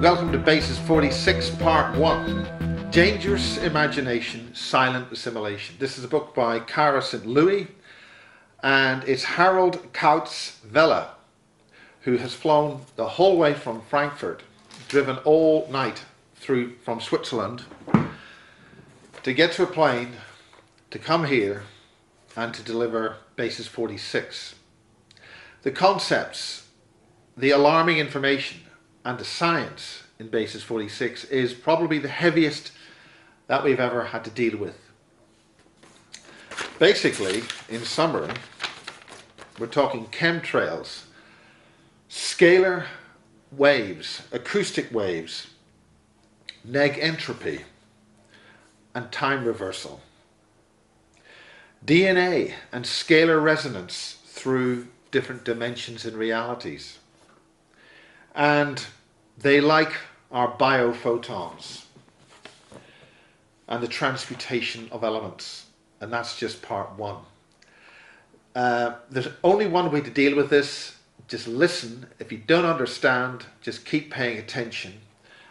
welcome to Basis 46, Part 1. Dangerous Imagination, Silent Assimilation. This is a book by Cara St. Louis, and it's Harald Kautz Vella, who has flown the whole way from Frankfurt, driven all night through from Switzerland to get to a plane, to come here and to deliver Basis 46. The concepts, the alarming information and the science in Basis 46 is probably the heaviest that we've ever had to deal with. Basically, in summary, we're talking chemtrails, scalar waves, acoustic waves, neg entropy, and time reversal. DNA and scalar resonance through different dimensions and realities. And they like our biophotons and the transmutation of elements. And that's just part one. There's only one way to deal with this. Just listen. If you don't understand, just keep paying attention.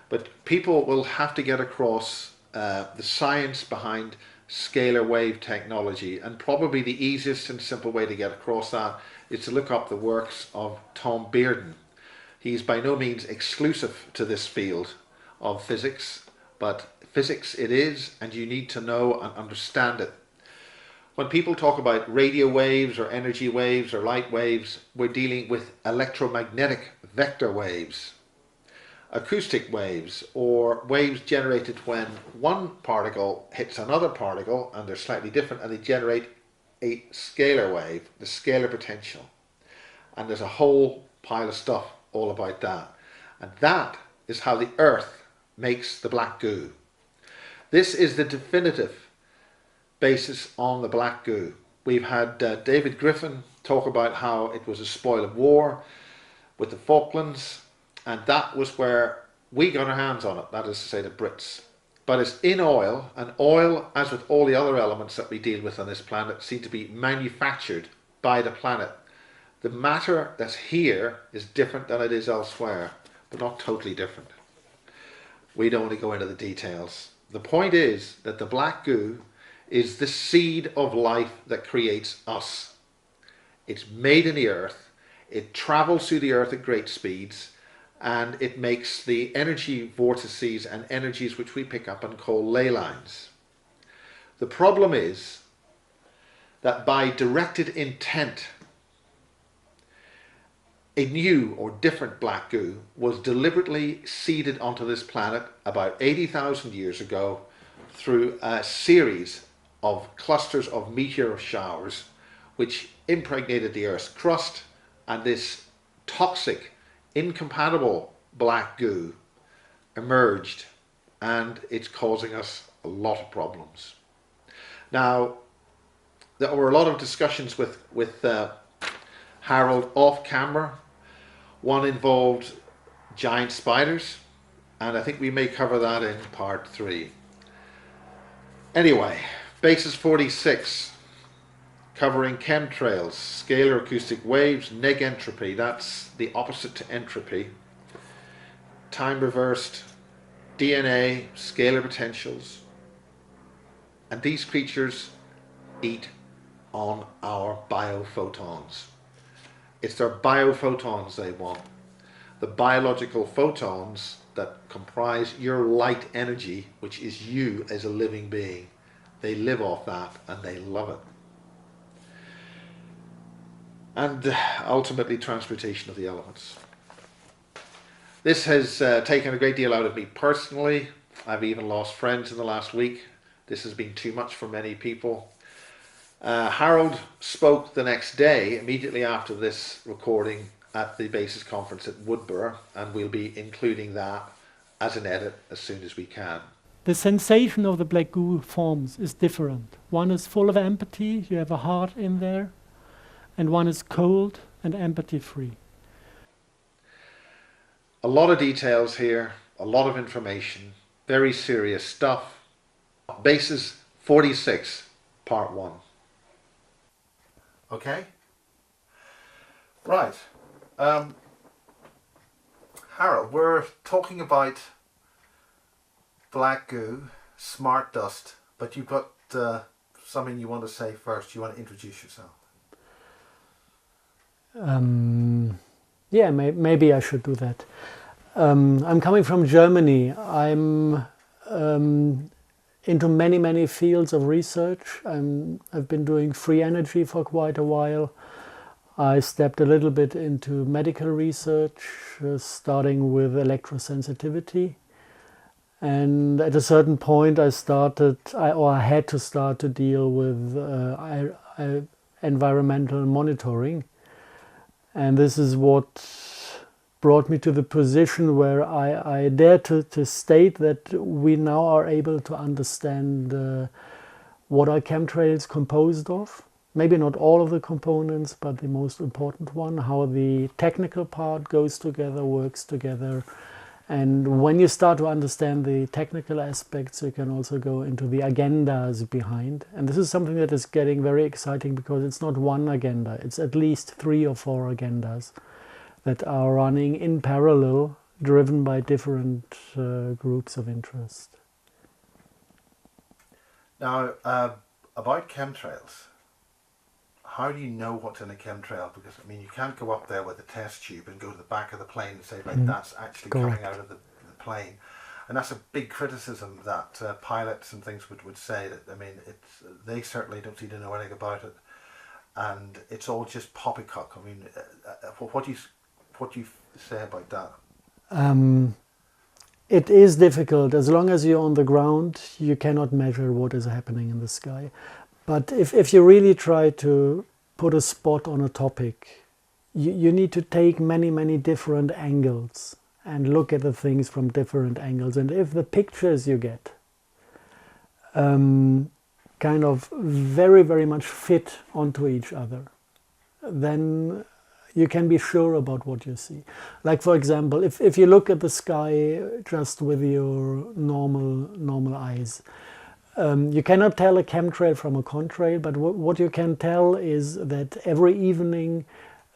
But people will have to get across the science behind scalar wave technology, and probably the easiest and simple way to get across that is to look up the works of Tom Bearden. He's by no means exclusive to this field of physics, but physics it is, and you need to know and understand it. When people talk about radio waves or energy waves or light waves, we're dealing with electromagnetic vector waves, acoustic waves, or waves generated when one particle hits another particle and they're slightly different and they generate a scalar wave, the scalar potential. And there's a whole pile of stuff all about that. And that is how the Earth makes the black goo. This is the definitive basis on the black goo. We've had David Griffin talk about how it was a spoil of war with the Falklands, and that was where we got our hands on it, that is to say the Brits. But it's in oil, and oil, as with all the other elements that we deal with on this planet, seem to be manufactured by the planet. The matter that's here is different than it is elsewhere, but not totally different. We don't want to go into the details. The point is that the black goo is the seed of life that creates us. It's made in the earth, it travels through the earth at great speeds, and it makes the energy vortices and energies which we pick up and call ley lines. The problem is that by directed intent, a new or different black goo was deliberately seeded onto this planet about 80,000 years ago through a series of clusters of meteor showers which impregnated the Earth's crust, and this toxic, incompatible black goo emerged, and it's causing us a lot of problems. Now, there were a lot of discussions with Harald off camera. One involved giant spiders, and I think we may cover that in part 3. Anyway, Basis 46, covering chemtrails, scalar acoustic waves, neg entropy, that's the opposite to entropy, time reversed, DNA, scalar potentials, and these creatures eat on our biophotons. It's their biophotons they want. The biological photons that comprise your light energy, which is you as a living being. They live off that and they love it. And ultimately transmutation of the elements. This has taken a great deal out of me personally. I've even lost friends in the last week. This has been too much for many people. Harald spoke the next day, immediately after this recording, at the Basis conference at Woodborough, and we'll be including that as an edit as soon as we can. The sensation of the black goo forms is different. One is full of empathy, you have a heart in there, and one is cold and empathy-free. A lot of details here, a lot of information, very serious stuff. Basis 46, part 1. Okay? Right. Harold, we're talking about black goo, smart dust, but you've got something you want to say first. You want to introduce yourself. Yeah, maybe I should do that. I'm coming from Germany. I'm into many fields of research. I've been doing free energy for quite a while. I stepped a little bit into medical research, starting with electrosensitivity. And at a certain point, I had to start to deal with environmental monitoring. And this is what brought me to the position where I dare to state that we now are able to understand what are chemtrails composed of. Maybe not all of the components, but the most important one, how the technical part goes together, works together. And when you start to understand the technical aspects, you can also go into the agendas behind. And this is something that is getting very exciting because it's not one agenda, it's at least 3 or 4 agendas that are running in parallel, driven by different groups of interest. Now, about chemtrails, how do you know what's in a chemtrail? Because, I mean, you can't go up there with a test tube and go to the back of the plane and say, right, that's actually Correct. coming out of the plane. And that's a big criticism that pilots and things would say that, I mean, they certainly don't seem to know anything about it. And it's all just poppycock. I mean, what do you say about that? It is difficult. As long as you're on the ground, you cannot measure what is happening in the sky. But if you really try to put a spot on a topic, you need to take many different angles and look at the things from different angles. And if the pictures you get kind of very much fit onto each other, then you can be sure about what you see. Like, for example, if you look at the sky just with your normal eyes, you cannot tell a chemtrail from a contrail, but what you can tell is that every evening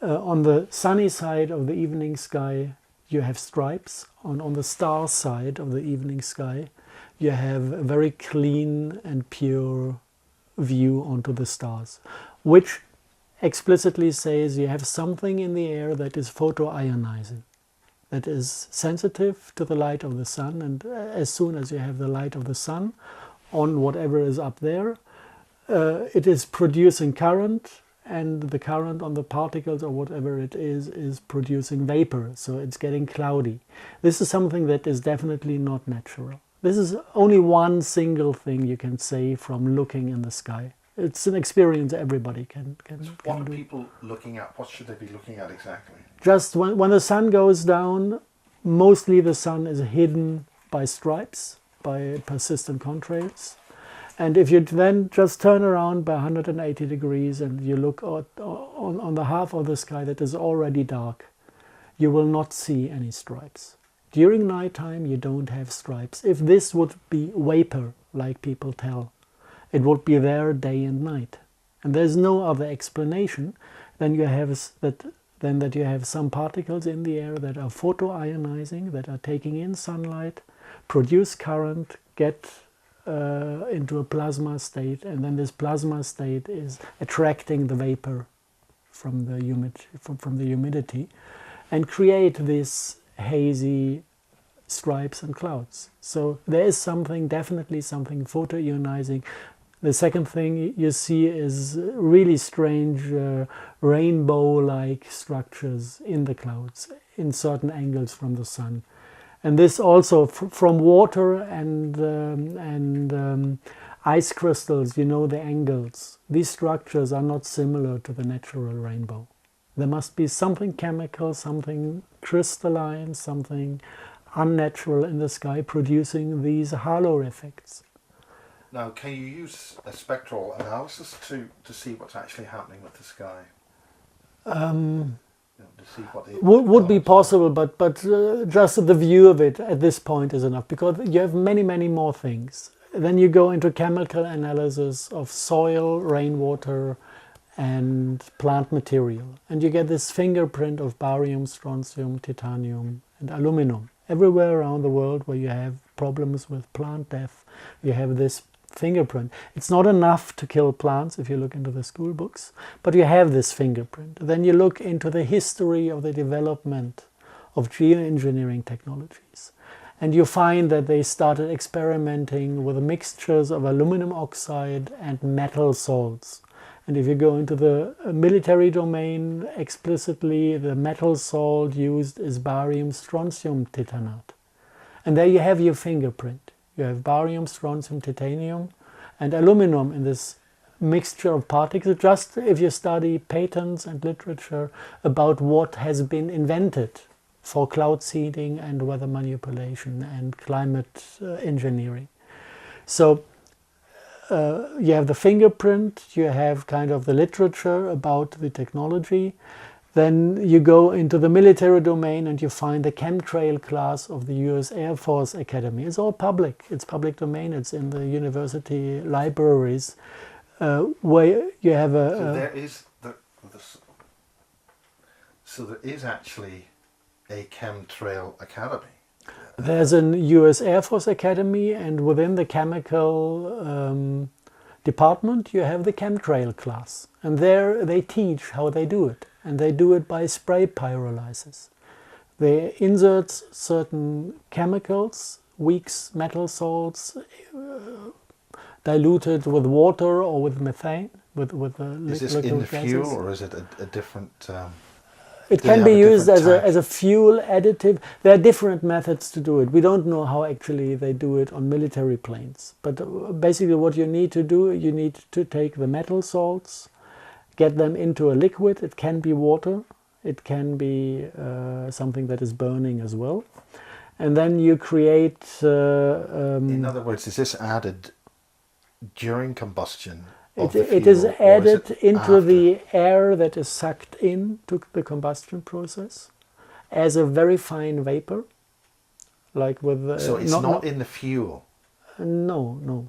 on the sunny side of the evening sky you have stripes. On the star side of the evening sky you have a very clean and pure view onto the stars, which explicitly says you have something in the air that is photoionizing, that is sensitive to the light of the sun, and as soon as you have the light of the sun on whatever is up there, it is producing current, and the current on the particles or whatever it is producing vapor, so it's getting cloudy. This is something that is definitely not natural. This is only one single thing you can say from looking in the sky. It's an experience everybody can What are do. people looking at? What should they be looking at exactly? Just when the sun goes down, mostly the sun is hidden by stripes, by persistent contrails. And if you then just turn around by 180 degrees and you look on the half of the sky that is already dark, you will not see any stripes. During nighttime you don't have stripes. If this would be vapor, like people tell, it would be there day and night. And there's no other explanation than that you have some particles in the air that are photoionizing, that are taking in sunlight, produce current, get into a plasma state, and then this plasma state is attracting the vapor from the humidity and create this hazy stripes and clouds. So there is definitely something photoionizing. The second thing you see is really strange rainbow-like structures in the clouds in certain angles from the sun. And this also from water and ice crystals, the angles. These structures are not similar to the natural rainbow. There must be something chemical, something crystalline, something unnatural in the sky producing these halo effects. Now, can you use a spectral analysis to see what's actually happening with the sky? To see what would be possible, but just the view of it at this point is enough, because you have many more things. Then you go into chemical analysis of soil, rainwater, and plant material, and you get this fingerprint of barium, strontium, titanium, and aluminum. Everywhere around the world where you have problems with plant death, you have this fingerprint. It's not enough to kill plants if you look into the school books, but you have this fingerprint. Then you look into the history of the development of geoengineering technologies, and you find that they started experimenting with mixtures of aluminum oxide and metal salts. And if you go into the military domain, explicitly the metal salt used is barium strontium titanate. And there you have your fingerprint. You have barium, strontium, titanium, and aluminum in this mixture of particles. Just if you study patents and literature about what has been invented for cloud seeding and weather manipulation and climate engineering. So you have the fingerprint, you have kind of the literature about the technology. Then you go into the military domain and you find the chemtrail class of the US Air Force Academy. It's all public. It's public domain. It's in the university libraries where you have so there is actually a chemtrail academy. There's a US Air Force Academy, and within the chemical department you have the chemtrail class. And there they teach how they do it. And they do it by spray pyrolysis. They insert certain chemicals, weaks, metal salts, diluted with water or with methane. Is this in the fuel, or is it a different... It can be used as a fuel additive. There are different methods to do it. We don't know how actually they do it on military planes. But basically what you need to do, you need to take the metal salts, get them into a liquid. It can be water. It can be something that is burning as well. And then you create... in other words, is this added during combustion? It is added into the air that is sucked in to the combustion process as a very fine vapor, like with. So it's not in the fuel. No, not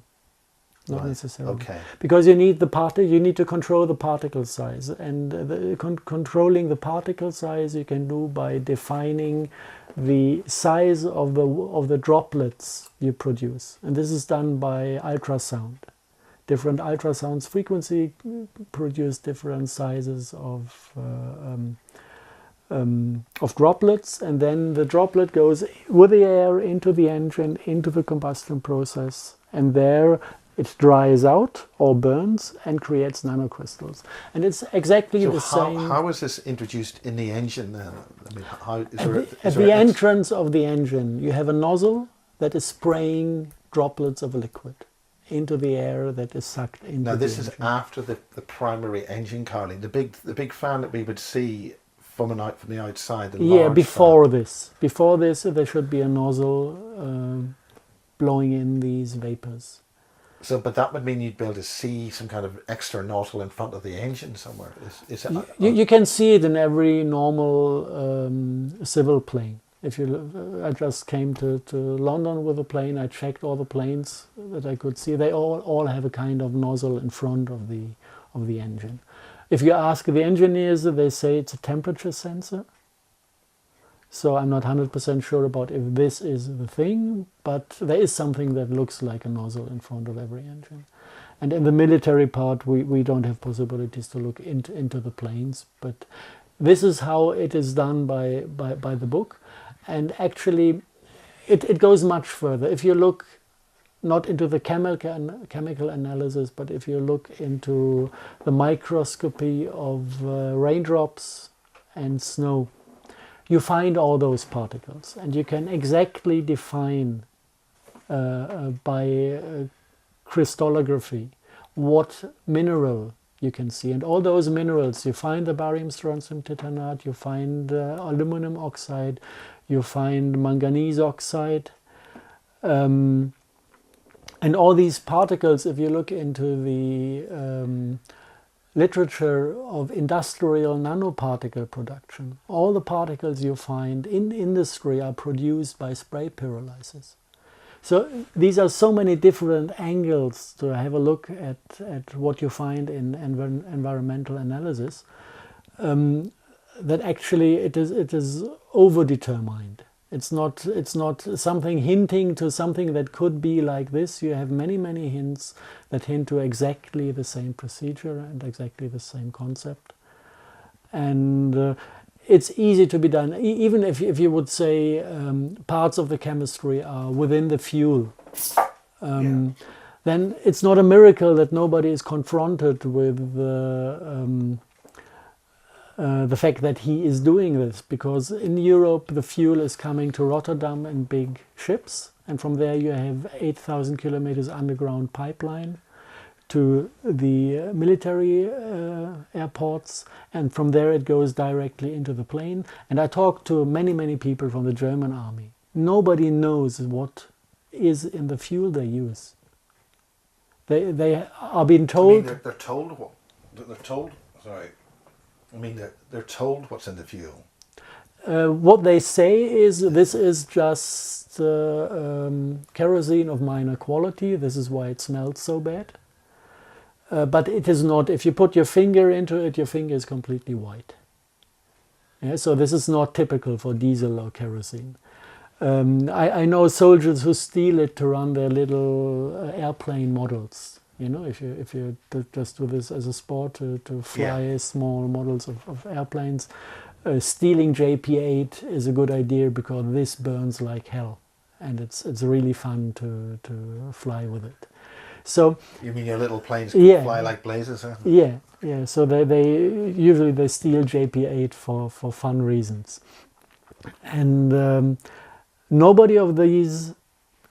Right. necessarily. Okay. Because you need you need to control the particle size, and controlling the particle size you can do by defining the size of the droplets you produce, and this is done by ultrasound. Different ultrasounds frequency produce different sizes of droplets, and then the droplet goes with the air into the engine, into the combustion process, and there it dries out or burns and creates nanocrystals. And it's exactly the same. How is this introduced in the engine then? I mean, how, At the entrance of the engine, you have a nozzle that is spraying droplets of liquid into the air that is sucked into the engine. Now this is after the primary engine cowling, the big fan that we would see from the outside. Before this there should be a nozzle blowing in these vapors. So, but that would mean you'd be able to see some kind of extra nozzle in front of the engine somewhere. You can see it in every normal civil plane. I just came to London with a plane. I checked all the planes that I could see. They all have a kind of nozzle in front of the engine. If you ask the engineers, they say it's a temperature sensor. So I'm not 100% sure about if this is the thing, but there is something that looks like a nozzle in front of every engine. And in the military part, we don't have possibilities to look into the planes, but this is how it is done by the book. And actually, it goes much further. If you look not into the chemical analysis, but if you look into the microscopy of raindrops and snow, you find all those particles, and you can exactly define by crystallography what mineral you can see. And all those minerals, you find the barium strontium titanate, you find aluminum oxide, you find manganese oxide, and all these particles, if you look into the literature of industrial nanoparticle production, all the particles you find in industry are produced by spray pyrolysis. So these are so many different angles to have a look at what you find in environmental analysis, that actually it is overdetermined. It's not something hinting to something that could be like this. You have many hints that hint to exactly the same procedure and exactly the same concept. And it's easy to be done. Even if you would say parts of the chemistry are within the fuel, then it's not a miracle that nobody is confronted with the fact that he is doing this, because in Europe the fuel is coming to Rotterdam in big ships, and from there you have 8,000 kilometers underground pipeline to the military airports, and from there it goes directly into the plane. And I talked to many people from the German army. Nobody knows what is in the fuel they use. They are being told. I mean, they're told what? They're told. Sorry. I mean, they're told what's in the fuel. What they say is this is just kerosene of minor quality. This is why it smells so bad. But it is not. If you put your finger into it, your finger is completely white. Yeah, so this is not typical for diesel or kerosene. I know soldiers who steal it to run their little airplane models. You know, if you just do this as a sport to fly small models of airplanes, stealing JP8 is a good idea because this burns like hell, and it's really fun to fly with it. So you mean your little planes can fly like blazes? Huh? Yeah. So they usually steal JP8 for fun reasons, and nobody of these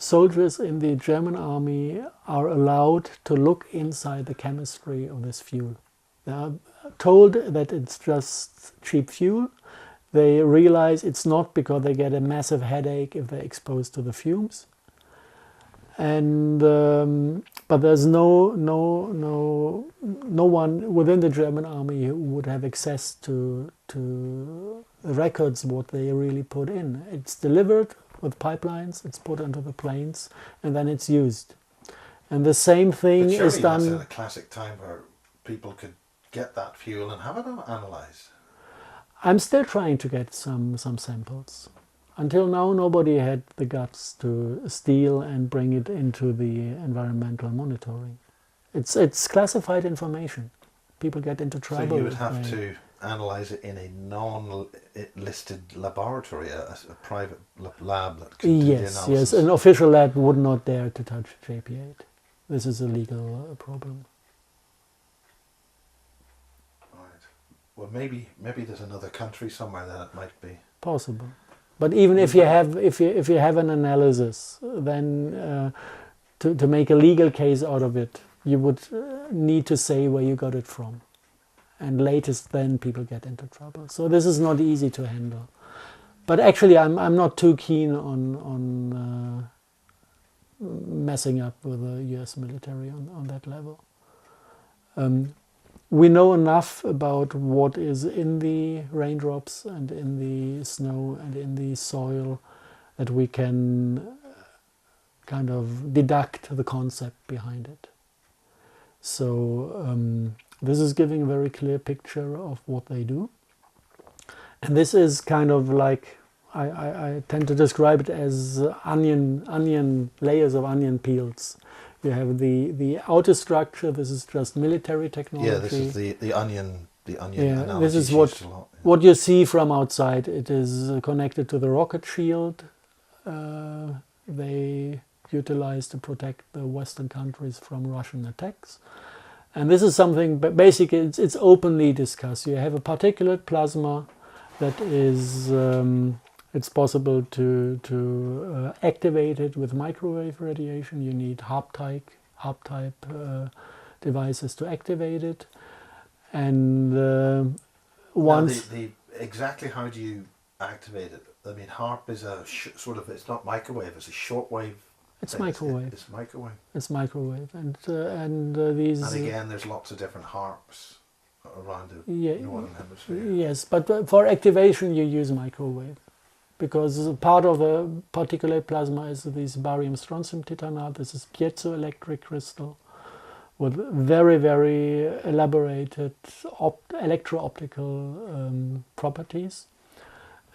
soldiers in the German army are allowed to look inside the chemistry of this fuel. They are told that it's just cheap fuel. They realize it's not, because they get a massive headache if they're exposed to the fumes. And but there's no one within the German army who would have access to records what they really put in. It's delivered with pipelines, it's put into the planes, and then it's used. And the same thing is done. That's a classic time where people could get that fuel and have it analysed. I'm still trying to get some samples. Until now, nobody had the guts to steal and bring it into the environmental monitoring. It's classified information. People get into trouble. So you would have to analyse it in a non-listed laboratory, a private lab that could do the analysis. Yes. An official lab would not dare to touch JP8. This is a legal problem. Right. Well, maybe there's another country somewhere that it might be possible. But even if you have an analysis, then to make a legal case out of it, you would need to say where you got it from, and latest then people get into trouble. So this is not easy to handle. But actually, I'm not too keen on messing up with the U.S. military on that level. We know enough about what is in the raindrops and in the snow and in the soil that we can kind of deduct the concept behind it. So this is giving a very clear picture of what they do. And this is kind of like, I tend to describe it as onion layers of onion peels. You have the outer structure. This is just military technology. Yeah, this is the onion. The onion. Yeah, this is what you see from outside. It is connected to the rocket shield. They utilize to protect the Western countries from Russian attacks. And this is something, but basically it's openly discussed. You have a particulate plasma that is. It's possible to activate it with microwave radiation. You need HARP-type devices to activate it. And once... exactly how do you activate it? I mean, HARP is a sort of, it's not microwave, it's a shortwave. It's microwave. It's microwave. It's microwave. And these... And again, there's lots of different HARPs around the northern hemisphere. Yes, but for activation you use microwave. Because part of the particulate plasma is this barium strontium titanate. This is piezoelectric crystal with very, very elaborated electro-optical properties.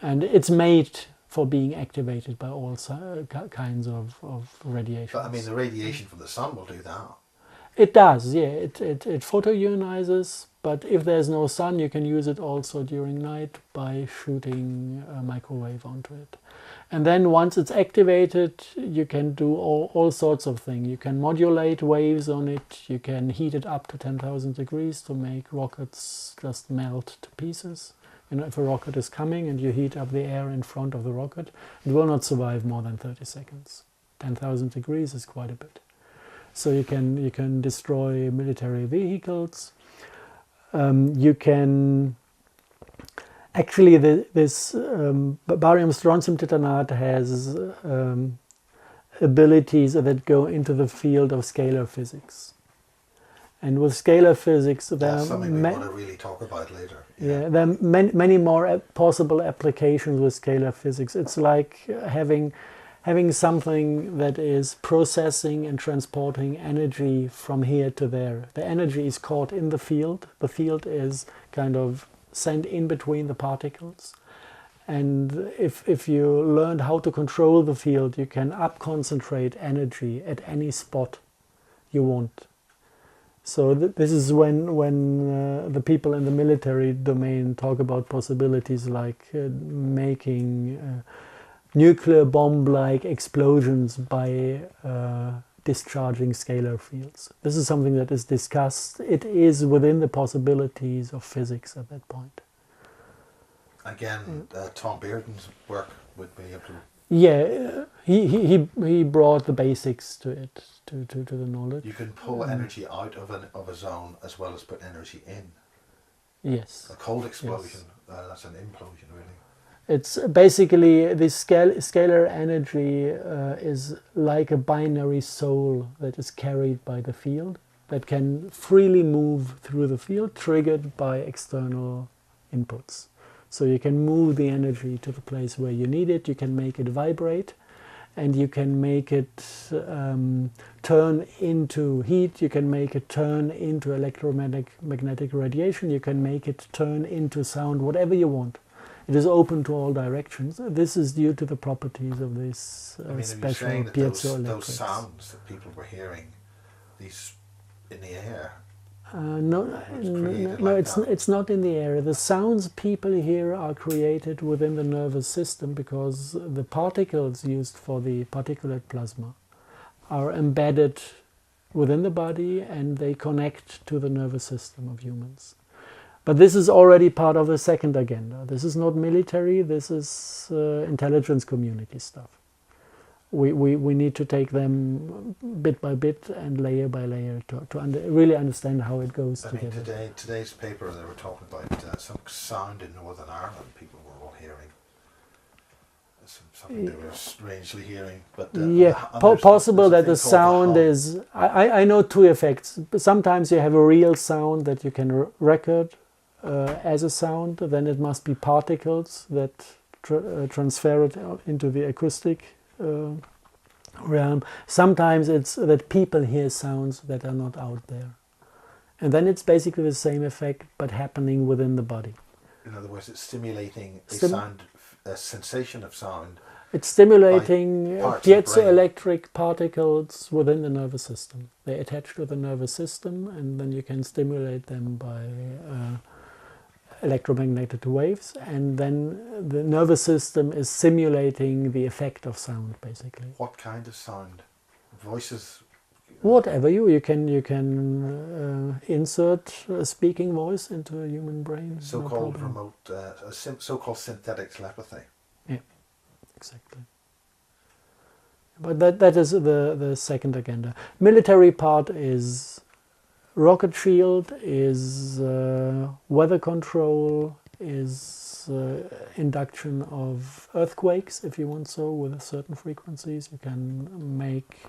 And it's made for being activated by all kinds of radiations. But I mean, the radiation from the sun will do that. It does, yeah. It photoionizes, but if there's no sun, you can use it also during night by shooting a microwave onto it. And then once it's activated, you can do all sorts of things. You can modulate waves on it. You can heat it up to 10,000 degrees to make rockets just melt to pieces. You know, if a rocket is coming and you heat up the air in front of the rocket, it will not survive more than 30 seconds. 10,000 degrees is quite a bit. So you can destroy military vehicles. You can actually this barium strontium titanate has abilities that go into the field of scalar physics. And with scalar physics, there That's are something we want to really talk about later. yeah, there are many more possible applications with scalar physics. It's like having something that is processing and transporting energy from here to there. The energy is caught in the field. The field is kind of sent in between the particles. And if you learn how to control the field, you can up-concentrate energy at any spot you want. So this is when the people in the military domain talk about possibilities like making nuclear bomb-like explosions by discharging scalar fields. This is something that is discussed. It is within the possibilities of physics at that point. Again, Tom Bearden's work would be able to... Yeah, he brought the basics to it, to the knowledge. You can pull energy out of a zone as well as put energy in. Yes. A cold explosion, that's an implosion, really. It's basically this scalar energy is like a binary soul that is carried by the field, that can freely move through the field, triggered by external inputs. So you can move the energy to the place where you need it, you can make it vibrate, and you can make it turn into heat, you can make it turn into electromagnetic radiation, you can make it turn into sound, whatever you want. It is open to all directions. This is due to the properties of this special piezoelectrics. Those sounds that people were hearing, these in the air. It's not in the air. The sounds people hear are created within the nervous system because the particles used for the particulate plasma are embedded within the body and they connect to the nervous system of humans. But this is already part of the second agenda. This is not military, this is intelligence community stuff. We need to take them bit by bit and layer by layer to really understand how it goes together. Today's paper, they were talking about some sound in Northern Ireland people were all hearing. Something they were strangely hearing. But possible that the sound is... I know two effects. Sometimes you have a real sound that you can record as a sound, then it must be particles that transfer it into the acoustic realm. Sometimes it's that people hear sounds that are not out there. And then it's basically the same effect, but happening within the body. In other words, it's stimulating a sensation of sound. It's stimulating piezoelectric particles within the nervous system. They attach to the nervous system, and then you can stimulate them by electromagnetic waves, and then the nervous system is simulating the effect of sound, basically. What kind of sound? Voices? Whatever you can insert a speaking voice into a human brain. So-called so-called synthetic telepathy. Yeah, exactly. But that is the second agenda. Military part is rocket shield, is weather control, is induction of earthquakes, if you want so, with certain frequencies. You can make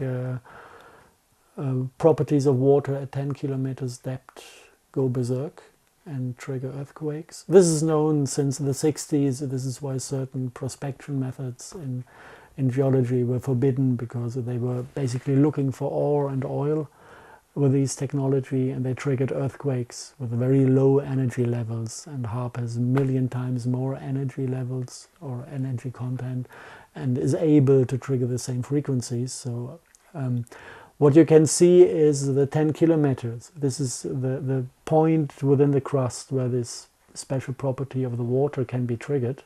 properties of water at 10 kilometers depth go berserk and trigger earthquakes. This is known since the 60s. This is why certain prospection methods in geology were forbidden, because they were basically looking for ore and oil. with these technology, and they triggered earthquakes with very low energy levels, and HAARP has 1,000,000 times more energy levels or energy content and is able to trigger the same frequencies. So what you can see is the 10 kilometers. This is the point within the crust where this special property of the water can be triggered.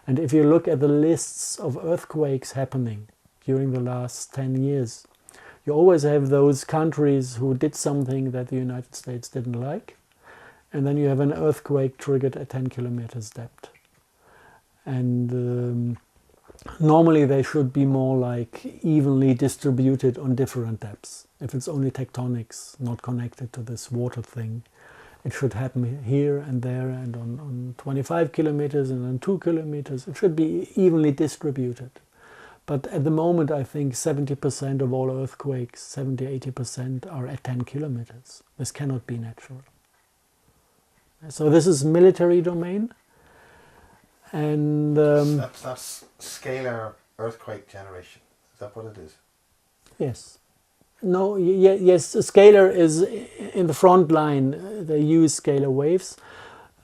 And if you look at the lists of earthquakes happening during the last 10 years, you always have those countries who did something that the United States didn't like, and then you have an earthquake triggered at 10 kilometers depth. And normally they should be more like evenly distributed on different depths. If it's only tectonics, not connected to this water thing, it should happen here and there, and on 25 kilometers and on 2 kilometers. It should be evenly distributed. But at the moment, I think 70% of all earthquakes, 70–80%, are at 10 kilometers. This cannot be natural. So this is military domain. And that's scalar earthquake generation. Is that what it is? yes. No, yes, scalar is in the front line. They use scalar waves.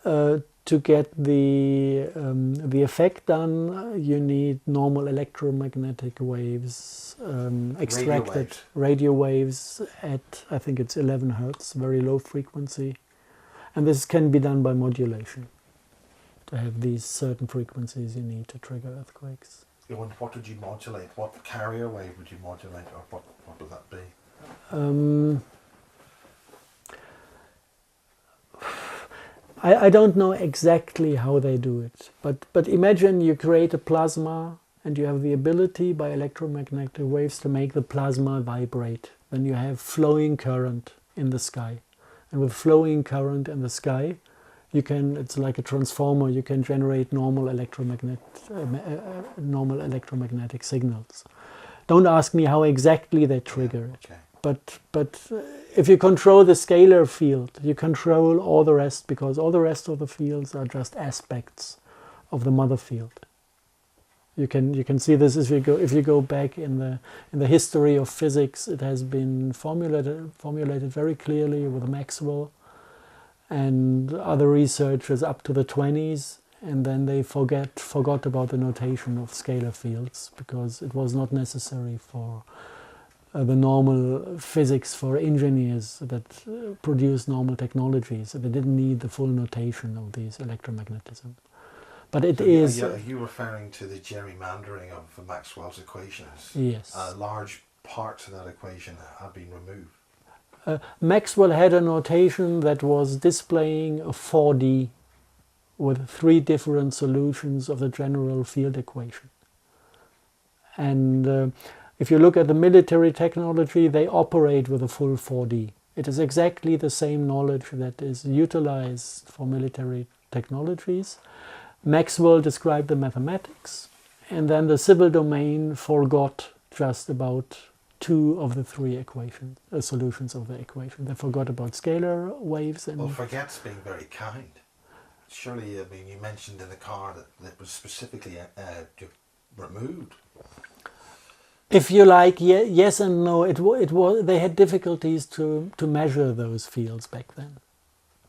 To get the effect done, you need normal electromagnetic waves, extracted radio waves at, I think it's 11 hertz, very low frequency. And this can be done by modulation. To have these certain frequencies you need to trigger earthquakes. And what would you modulate? What carrier wave would you modulate, or what would that be? I don't know exactly how they do it, but imagine you create a plasma and you have the ability by electromagnetic waves to make the plasma vibrate. Then you have flowing current in the sky. And with flowing current in the sky, you can, it's like a transformer, you can generate normal electromagnetic signals. Don't ask me how exactly they trigger it. Okay. But if you control the scalar field, you control all the rest, because all the rest of the fields are just aspects of the mother field. You can see this if you go back in the history of physics. It has been formulated very clearly with Maxwell and other researchers up to the 20s, and then they forgot about the notation of scalar fields because it was not necessary for the normal physics for engineers that produce normal technologies. They didn't need the full notation of these electromagnetism. But it is... Are you referring to the gerrymandering of Maxwell's equations? Yes. Large parts of that equation have been removed. Maxwell had a notation that was displaying a 4D with 3 different solutions of the general field equation. And if you look at the military technology, they operate with a full 4D. It is exactly the same knowledge that is utilized for military technologies. Maxwell described the mathematics, and then the civil domain forgot just about 2 of the 3 equations, solutions of the equation. They forgot about scalar waves. And well, forget's being very kind. Surely, I mean, you mentioned in the car that was specifically removed. If you like, yes and no. It was. They had difficulties to measure those fields back then.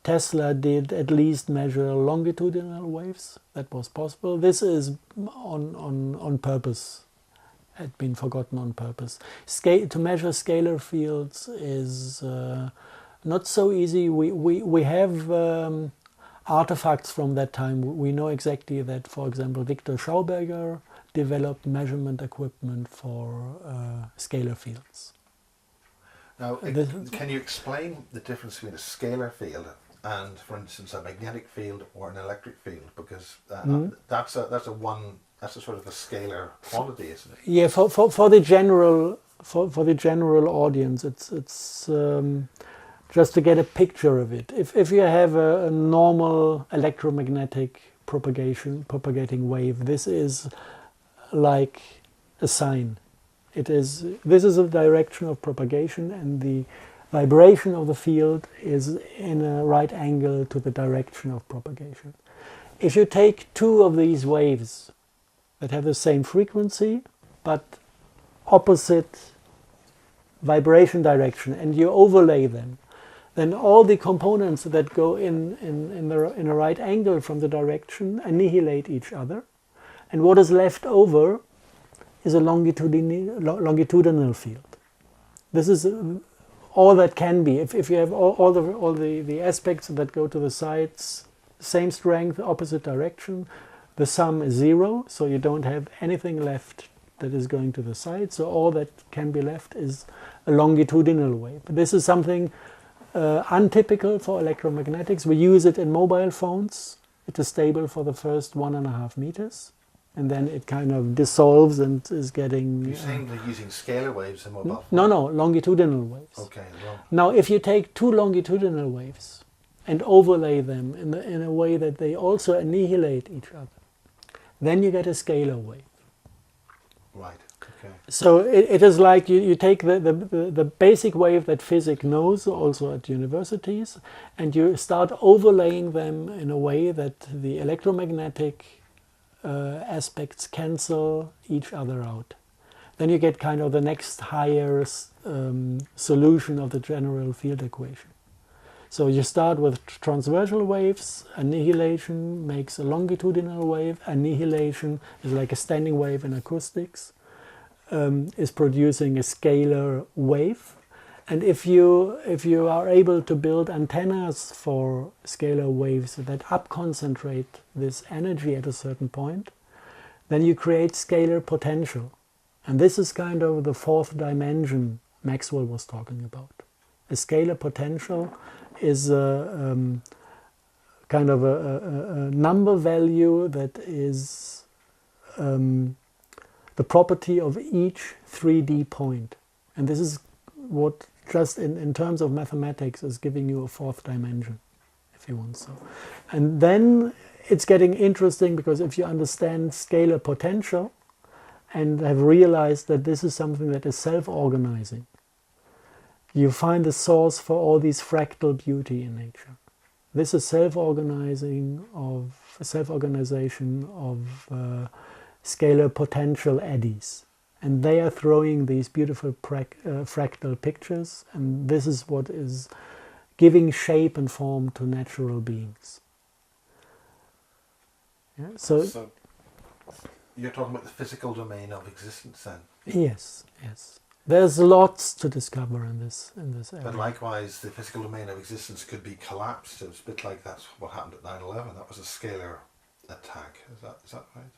Tesla did at least measure longitudinal waves. That was possible. This is on purpose. Had been forgotten on purpose. To measure scalar fields is not so easy. We have artifacts from that time. We know exactly that, for example, Victor Schauberger developed measurement equipment for scalar fields. Now, can you explain the difference between a scalar field and, for instance, a magnetic field or an electric field? Because that's a sort of a scalar quantity, isn't it? Yeah, for the general audience, it's just to get a picture of it. If you have a normal electromagnetic propagating wave, this is like a sine. This is a direction of propagation, and the vibration of the field is in a right angle to the direction of propagation. If you take 2 of these waves that have the same frequency but opposite vibration direction and you overlay them, then all the components that go in a right angle from the direction annihilate each other. And what is left over is a longitudinal field. This is all that can be. If you have all the aspects that go to the sides, same strength, opposite direction, the sum is 0, so you don't have anything left that is going to the side. So all that can be left is a longitudinal wave. This is something untypical for electromagnetics. We use it in mobile phones. It is stable for the first 1.5 meters. And then it kind of dissolves and is getting... You're saying they're using scalar waves in mobile phones? No, longitudinal waves. Okay. Well. Now, if you take 2 longitudinal waves and overlay them in a way that they also annihilate each other, then you get a scalar wave. Right. Okay. So it is like you take the basic wave that physics knows, also at universities, and you start overlaying them in a way that the electromagnetic aspects cancel each other out. Then you get kind of the next higher solution of the general field equation. So you start with transversal waves, annihilation makes a longitudinal wave, annihilation is like a standing wave in acoustics, is producing a scalar wave. And if you are able to build antennas for scalar waves that up-concentrate this energy at a certain point, then you create scalar potential. And this is kind of the 4th dimension Maxwell was talking about. A scalar potential is kind of a number value that is the property of each 3D point. And this is what just in terms of mathematics is giving you a 4th dimension, if you want so. And then it's getting interesting because if you understand scalar potential and have realized that this is something that is self-organizing, you find the source for all these fractal beauty in nature. This is self-organization of scalar potential eddies. And they are throwing these beautiful fractal pictures, and this is what is giving shape and form to natural beings. Yeah, so you're talking about the physical domain of existence then? Yes. There's lots to discover in this area. But likewise, the physical domain of existence could be collapsed. It's a bit like that's what happened at 9/11. That was a scalar attack. Is that right?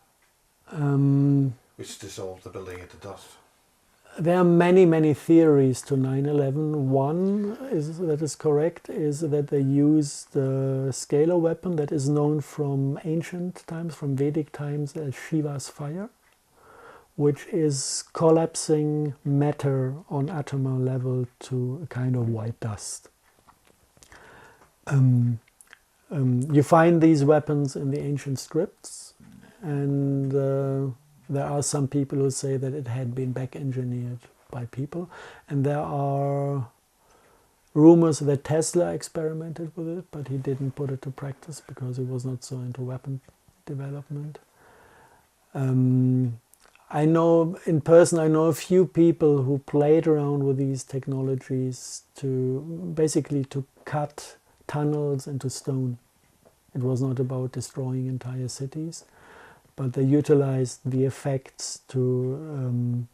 Which dissolved the building into dust. There are many theories to 9/11. One that is correct is that they used a scalar weapon that is known from ancient times, from Vedic times, as Shiva's fire, which is collapsing matter on atomic level to a kind of white dust. You find these weapons in the ancient scripts, and there are some people who say that it had been back-engineered by people, and there are rumors that Tesla experimented with it, but he didn't put it to practice because he was not so into weapon development. I know in person, I know a few people who played around with these technologies to cut tunnels into stone. It was not about destroying entire cities, but they utilized the effects to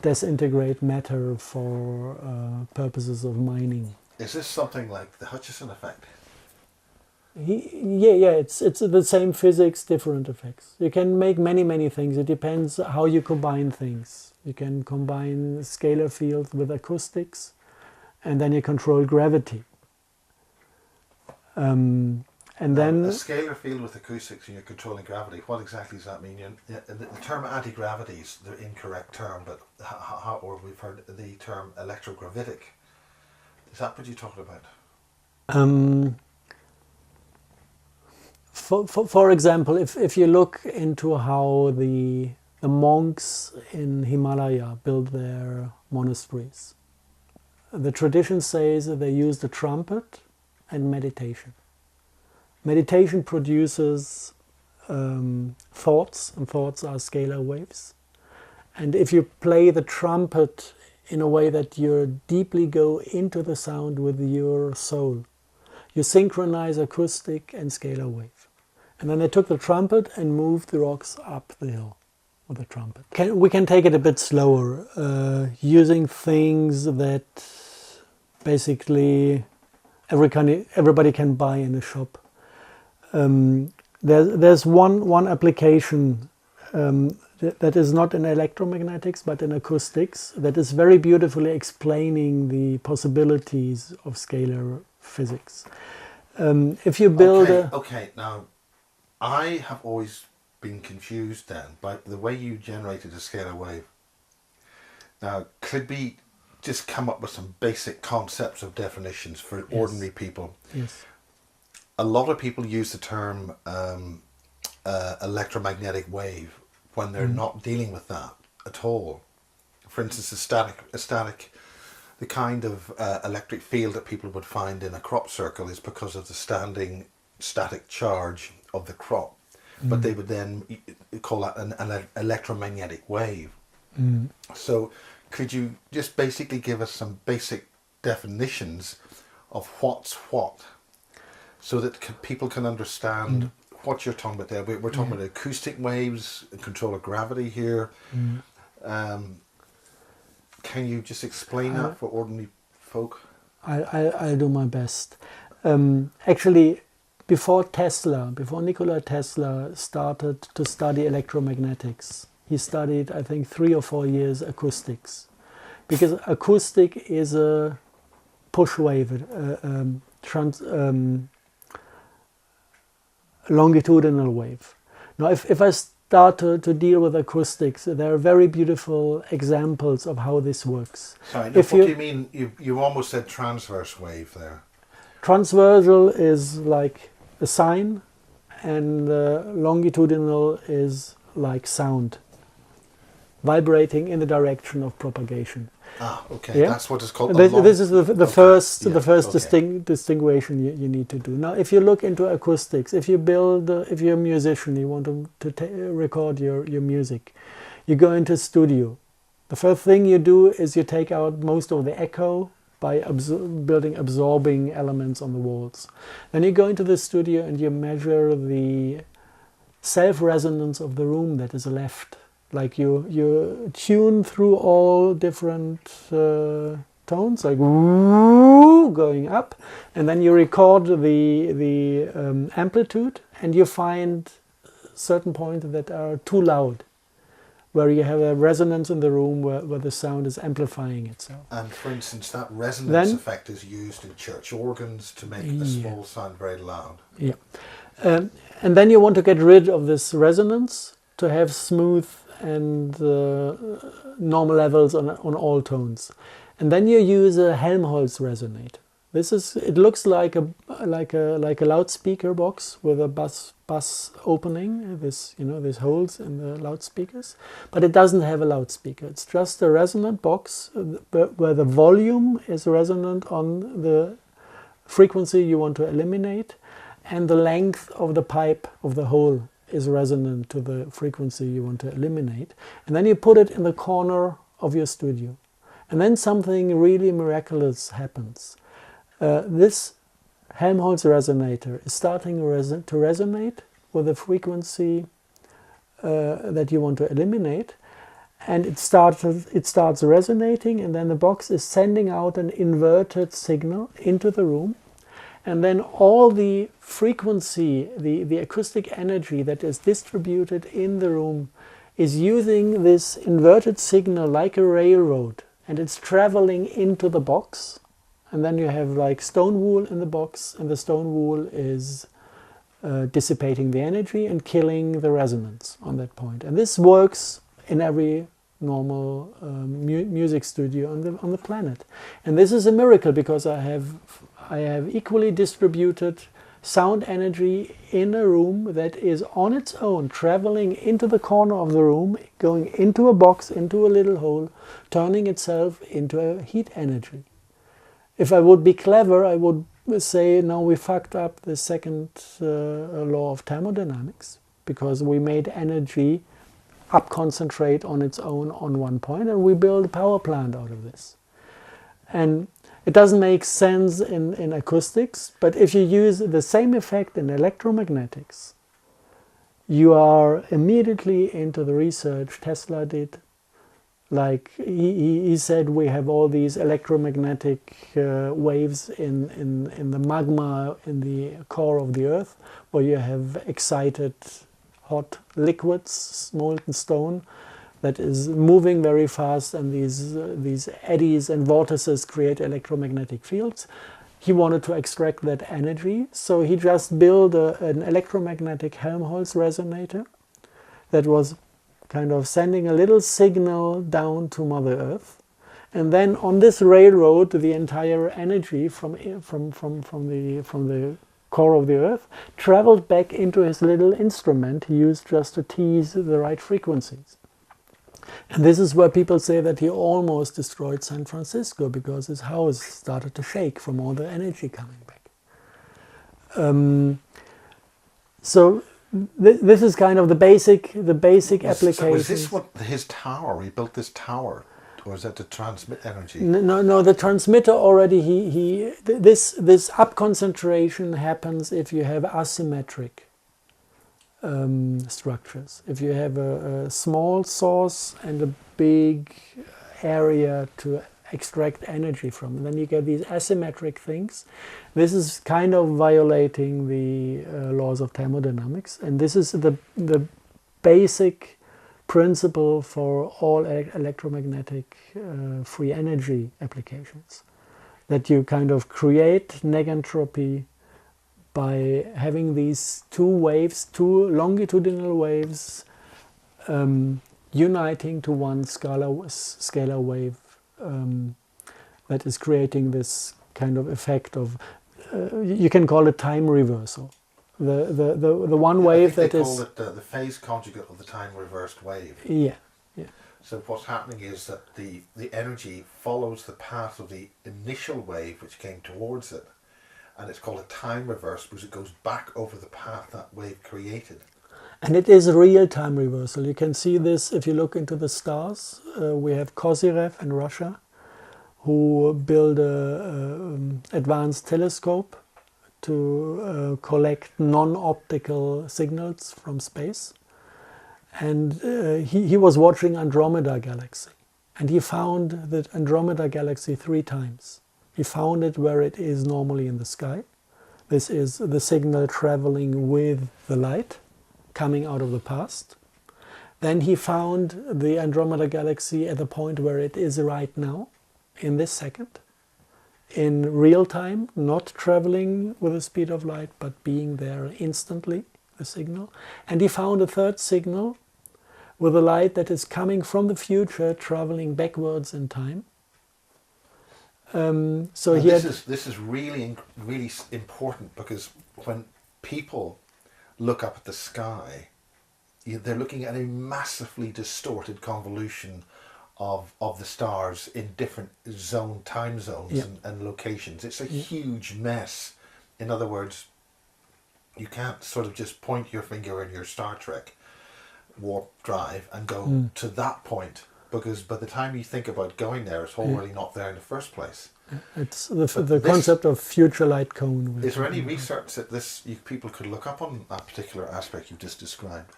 disintegrate matter for purposes of mining. Is this something like the Hutchison effect? Yeah, it's the same physics, different effects. You can make many things. It depends how you combine things. You can combine scalar fields with acoustics, and then you control gravity. And then a scalar field with acoustics and you're controlling gravity. What exactly does that mean? The term anti-gravity is the incorrect term, but or we've heard the term electrogravitic. Is that what you're talking about? For example, if you look into how the monks in Himalaya build their monasteries, the tradition says that they use the trumpet and meditation. Meditation produces thoughts, and thoughts are scalar waves. And if you play the trumpet in a way that you deeply go into the sound with your soul. You synchronize acoustic and scalar wave. And then they took the trumpet and moved the rocks up the hill with the trumpet. We can take it a bit slower, using things that basically everybody can buy in a shop. There's one application that is not in electromagnetics but in acoustics that is very beautifully explaining the possibilities of scalar physics. If you build now I have always been confused then by the way you generated a scalar wave. Now, could we just come up with some basic concepts of definitions for ordinary people? Yes. A lot of people use the term electromagnetic wave when they're not dealing with that at all. For instance, a static, the kind of electric field that people would find in a crop circle is because of the standing static charge of the crop. But they would then call that an electromagnetic wave. So could you just basically give us some basic definitions of what's what, so that people can understand what you're talking about there? We're talking about acoustic waves, control of gravity here. Can you just explain that for ordinary folk? I'll do my best. Actually, before Nikola Tesla started to study electromagnetics, he studied, I think, 3 or 4 years acoustics. Because acoustic is a push wave, longitudinal wave. Now, if I start to deal with acoustics, there are very beautiful examples of how this works. Sorry, what do you mean? You almost said transverse wave there. Transversal is like a sine, and longitudinal is like sound, vibrating in the direction of propagation. Ah, okay, yeah? That's what it's called. This is the first distinguishing you need to do. Now, if you look into acoustics, if you're a musician, you want to record your music, you go into a studio. The first thing you do is you take out most of the echo by building absorbing elements on the walls. Then you go into the studio and you measure the self-resonance of the room that is left. Like you tune through all different tones, like woo, going up, and then you record the amplitude, and you find certain points that are too loud, where you have a resonance in the room where the sound is amplifying itself. And for instance, that resonance effect is used in church organs to make a small sound very loud. Yeah. And then you want to get rid of this resonance to have smooth and normal levels on all tones. And then you use a Helmholtz resonator. It looks like a loudspeaker box with a bus opening, these holes in the loudspeakers, but it doesn't have a loudspeaker. It's just a resonant box where the volume is resonant on the frequency you want to eliminate, and the length of the pipe of the hole is resonant to the frequency you want to eliminate. And then you put it in the corner of your studio. And then something really miraculous happens. This Helmholtz resonator is starting to resonate with the frequency that you want to eliminate, and it starts resonating, and then the box is sending out an inverted signal into the room, and then all the frequency, the acoustic energy that is distributed in the room is using this inverted signal like a railroad, and it's traveling into the box. And then you have like stone wool in the box, and the stone wool is dissipating the energy and killing the resonance on that point. And this works in every normal music studio on the planet. And this is a miracle, because I have equally distributed sound energy in a room that is on its own, traveling into the corner of the room, going into a box, into a little hole, turning itself into a heat energy. If I would be clever, I would say, no, we fucked up the second law of thermodynamics, because we made energy up concentrate on its own on one point, and we build a power plant out of this. And it doesn't make sense in acoustics, but if you use the same effect in electromagnetics, you are immediately into the research Tesla did. Like he said, we have all these electromagnetic waves in the magma in the core of the Earth, where you have excited hot liquids, molten stone, that is moving very fast, and these eddies and vortices create electromagnetic fields. He wanted to extract that energy, so he just built an electromagnetic Helmholtz resonator that was kind of sending a little signal down to Mother Earth, and then on this railroad, the entire energy from the core of the Earth traveled back into his little instrument he used just to tease the right frequencies. And this is where people say that he almost destroyed San Francisco because his house started to shake from all the energy coming back. So this is kind of the basic application. So was this what his tower? He built this tower, or is that to transmit energy? No. The transmitter already. This up concentration happens if you have asymmetric structures. If you have a small source and a big area to extract energy from, and then you get these asymmetric things. This is kind of violating the laws of thermodynamics, and this is the basic principle for all electromagnetic free energy applications, that you kind of create negentropy by having these two longitudinal waves uniting to one scalar wave that is creating this kind of effect of, you can call it time reversal. The one wave that is... They call it the phase conjugate of the time reversed wave. Yeah. So what's happening is that the energy follows the path of the initial wave which came towards it, and it's called a time reverse because it goes back over the path that wave created. And it is real time reversal. You can see this if you look into the stars. We have Kozyrev in Russia, who built an advanced telescope to collect non-optical signals from space. And he was watching Andromeda Galaxy. And he found the Andromeda Galaxy 3 times. He found it where it is normally in the sky. This is the signal traveling with the light, coming out of the past. Then he found the Andromeda Galaxy at the point where it is right now, in this second, in real time, not traveling with the speed of light, but being there instantly, the signal. And he found a third signal with a light that is coming from the future, traveling backwards in time. So this is really important, because when people look up at the sky, they're looking at a massively distorted convolution of the stars in different time zones and locations. It's a huge mess. In other words, you can't sort of just point your finger in your Star Trek warp drive and go to that point, because by the time you think about going there, it's already not there in the first place. It's the concept of future light cone. Is there any research that people could look up on that particular aspect you've just described?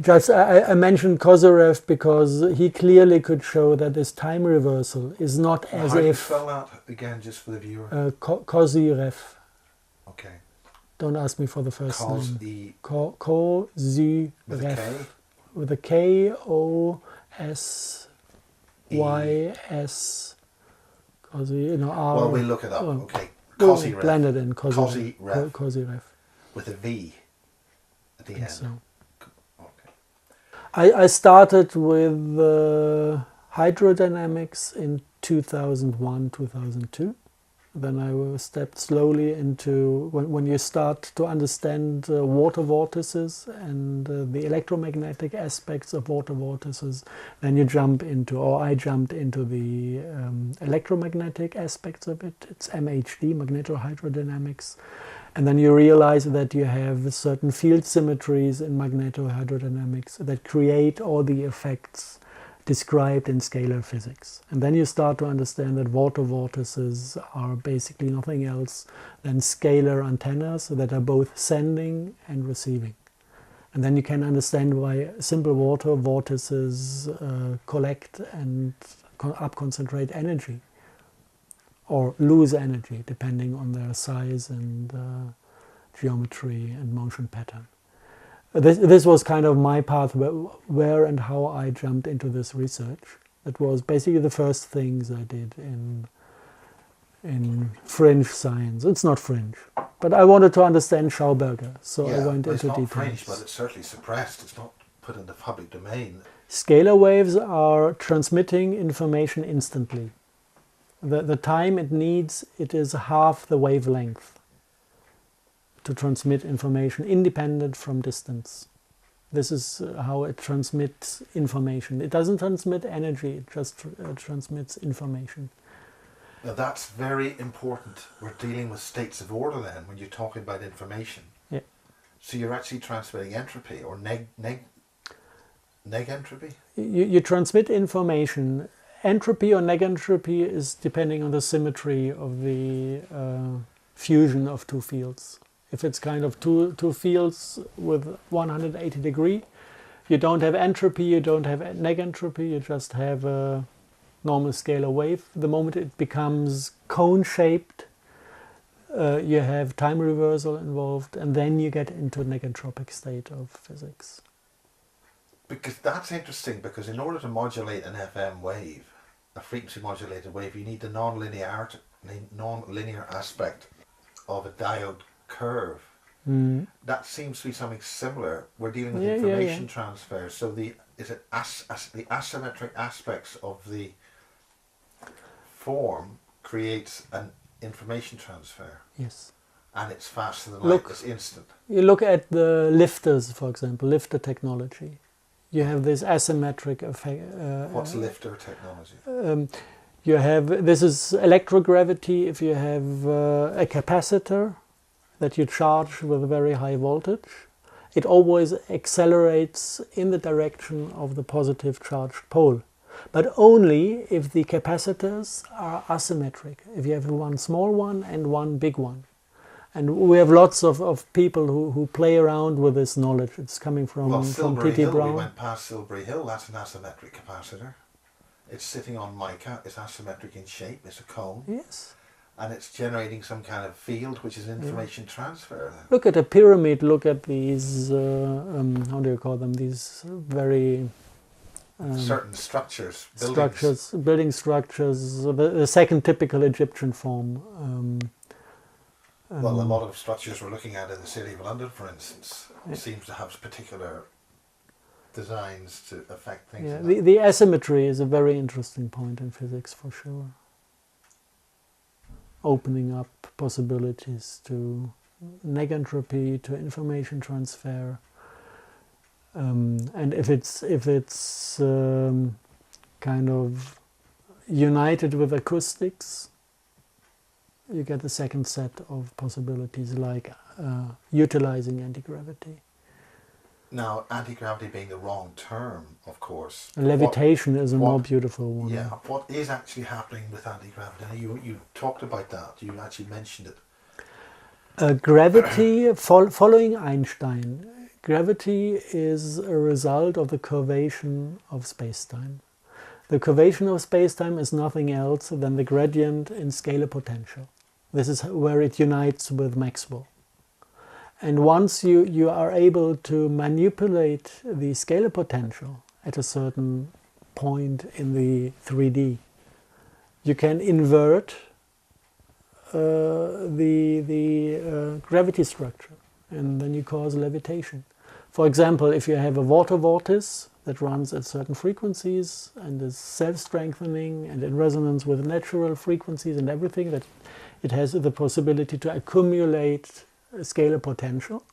Just I mentioned Kozyrev because he clearly could show that this time reversal is not as how do you if... spell that again, just for the viewer? Kozyrev. Okay. Don't ask me for the first name. Kozyrev. With a K? With a K-O-S-Y-S. Well, we'll look it up. Okay. Kozyrev. Blended in Kozyrev. With a V at the end. So. Okay. I started with hydrodynamics in 2001, 2002. Then I stepped slowly into when you start to understand water vortices and the electromagnetic aspects of water vortices, then you jump into, or I jumped into the electromagnetic aspects of it. It's MHD, magnetohydrodynamics. And then you realize that you have certain field symmetries in magnetohydrodynamics that create all the effects described in scalar physics. And then you start to understand that water vortices are basically nothing else than scalar antennas that are both sending and receiving. And then you can understand why simple water vortices collect and up-concentrate energy or lose energy depending on their size and geometry and motion pattern. This was kind of my path where and how I jumped into this research. It was basically the first things I did in fringe science. It's not fringe, but I wanted to understand Schauberger, so I went into details. It's not fringe, but it's certainly suppressed. It's not put in the public domain. Scalar waves are transmitting information instantly. The time it needs, it is half the wavelength to transmit information independent from distance. This is how it transmits information. It doesn't transmit energy, it just transmits information. Now that's very important. We're dealing with states of order then when you're talking about information. Yeah. So you're actually transmitting entropy or neg entropy? You transmit information. Entropy or negentropy is depending on the symmetry of the fusion of two fields. If it's kind of two fields with 180 degree, you don't have entropy, you don't have negentropy, you just have a normal scalar wave. The moment it becomes cone-shaped, you have time reversal involved, and then you get into a negentropic state of physics. Because that's interesting, because in order to modulate an FM wave, a frequency modulated wave, you need the non-linear aspect of a diode curve. That seems to be something similar. We're dealing with information transfer. So the asymmetric aspects of the form creates an information transfer. Yes. And it's faster than light. It's instant. You look at the lifters, for example, lifter technology. You have this asymmetric effect. What's lifter technology? You have, this is electrogravity. If you have a capacitor that you charge with a very high voltage, it always accelerates in the direction of the positive charged pole. But only if the capacitors are asymmetric. If you have one small one and one big one. And we have lots of people who play around with this knowledge. It's coming from P.T. Brown. We went past Silbury Hill, that's an asymmetric capacitor. It's sitting on mica, it's asymmetric in shape, it's a cone. Yes. And it's generating some kind of field which is information transfer. Then. Look at a pyramid, look at these, how do you call them, these very... certain structures, building structures, the second typical Egyptian form. Well, a lot of structures we're looking at in the City of London, for instance, seems to have particular designs to affect things. Yeah, the asymmetry is a very interesting point in physics, for sure. Opening up possibilities to negentropy, to information transfer, and if it's kind of united with acoustics, you get a second set of possibilities, like utilizing anti-gravity. Now, anti-gravity being the wrong term, of course. Levitation is a more beautiful one. Yeah, what is actually happening with anti-gravity? You talked about that, you actually mentioned it. Gravity, following Einstein, gravity is a result of the curvation of space-time. The curvation of space-time is nothing else than the gradient in scalar potential. This is where it unites with Maxwell. And once you are able to manipulate the scalar potential at a certain point in the 3D, you can invert the gravity structure, and then you cause levitation. For example, if you have a water vortice that runs at certain frequencies and is self-strengthening and in resonance with natural frequencies and everything, that it has the possibility to accumulate scalar potential,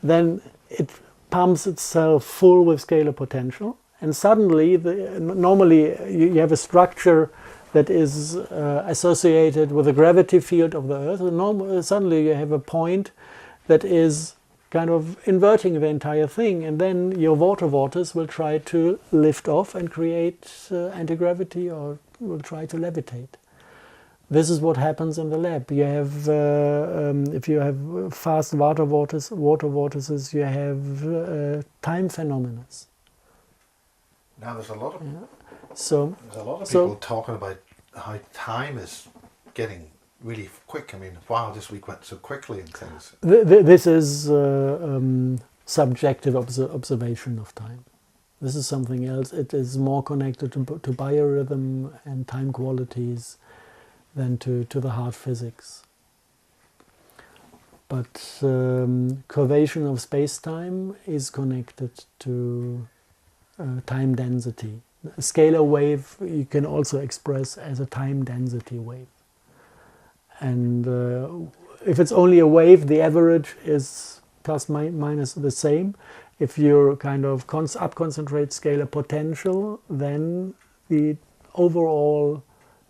then it pumps itself full with scalar potential, and suddenly, normally you have a structure that is associated with the gravity field of the Earth. Suddenly you have a point that is kind of inverting the entire thing, and then your water vortice will try to lift off and create anti-gravity, or will try to levitate. This is what happens in the lab. You have, if you have fast water vortices, you have time phenomena. Now there's a lot of So people talking about how time is getting really quick. I mean, wow, this week went so quickly and things. This is subjective observation of time. This is something else. It is more connected to biorhythm and time qualities than to the hard physics. But curvature of space-time is connected to time density. A scalar wave you can also express as a time density wave. And if it's only a wave, the average is plus minus the same. If you kind of up-concentrate scalar potential, then the overall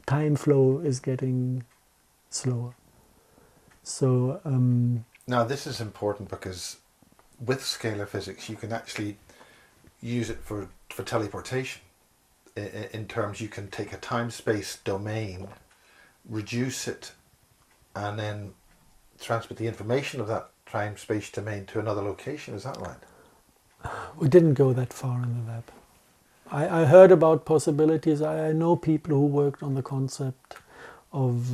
time flow is getting slower. So now this is important because with scalar physics you can actually use it for teleportation. In terms, you can take a time-space domain, reduce it, and then transmit the information of that time-space domain to another location. Is that right? We didn't go that far in the lab. I heard about possibilities. I know people who worked on the concept of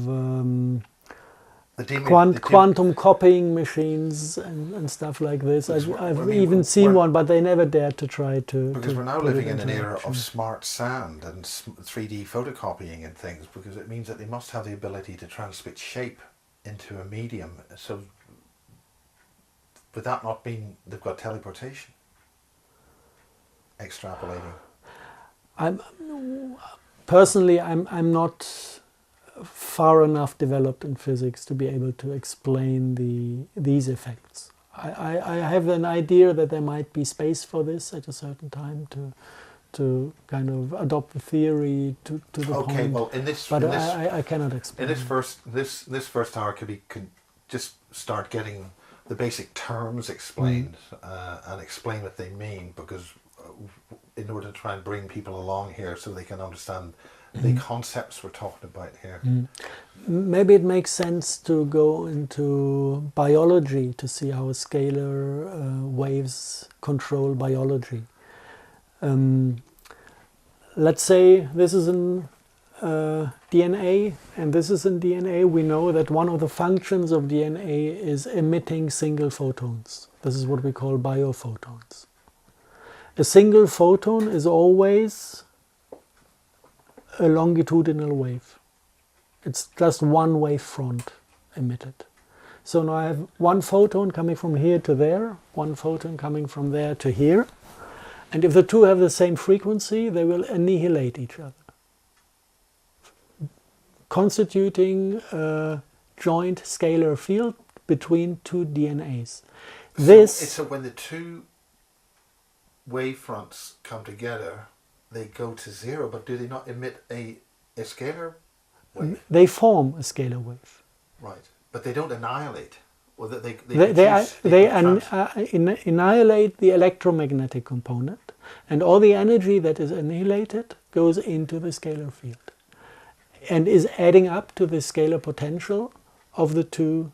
quantum copying machines and stuff like this. I've even seen one, but they never dared to try to. Because we're now living in an era of smart sand and 3D photocopying and things, because it means that they must have the ability to transmit shape into a medium. So would that not mean they've got teleportation? Extrapolating. I'm not far enough developed in physics to be able to explain these effects. I have an idea that there might be space for this at a certain time to kind of adopt the theory to the point. Okay, well, I cannot explain. In this first hour, could just start getting the basic terms explained and explain what they mean, because in order to try and bring people along here so they can understand the concepts we're talking about here. Maybe it makes sense to go into biology to see how scalar waves control biology. Let's say this is in DNA and this is in DNA. We know that one of the functions of DNA is emitting single photons. This is what we call biophotons. A single photon is always a longitudinal wave. It's just one wavefront emitted. So now I have one photon coming from here to there, one photon coming from there to here. And if the two have the same frequency, they will annihilate each other, constituting a joint scalar field between two DNAs. So when the two wavefronts come together, they go to zero, but do they not emit a scalar wave? They form a scalar wave. Right, but they don't annihilate. Well, they annihilate the electromagnetic component, and all the energy that is annihilated goes into the scalar field and is adding up to the scalar potential of the two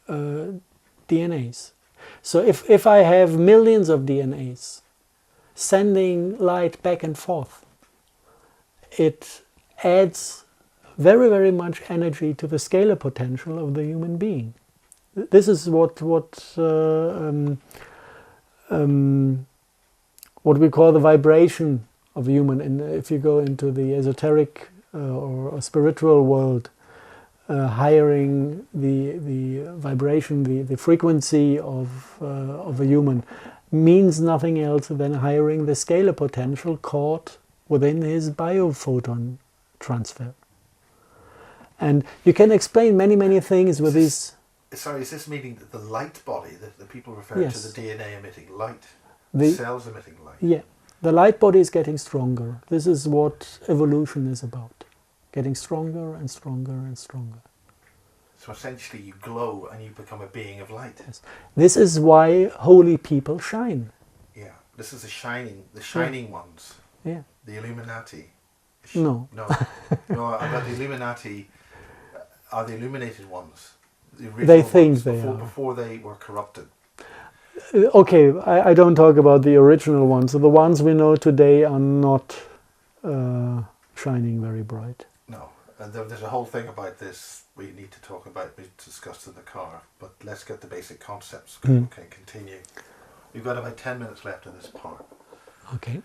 DNAs. So if I have millions of DNAs sending light back and forth, it adds very, very much energy to the scalar potential of the human being. This is what we call the vibration of human. And if you go into the esoteric or spiritual world, hiring the vibration, the frequency of a human means nothing else than hiring the scalar potential caught within his biophoton transfer. And you can explain many, many things with these. Sorry, is this meaning that the light body, that the people refer Yes. to the DNA emitting light, The cells emitting light? Yeah, the light body is getting stronger. This is what evolution is about. getting stronger and stronger and stronger. So essentially you glow and you become a being of light. Yes. This is why holy people shine. Yeah, this is the shining ones. Yeah. The Illuminati. No. No, about the Illuminati are the illuminated ones. The They think ones they are. before they were corrupted. Okay, I don't talk about the original ones. So the ones we know today are not shining very bright. No, and there's a whole thing about this we need to talk about, we discussed in the car, but let's get the basic concepts. Okay, continue. We've got about 10 minutes left in this part. Okay.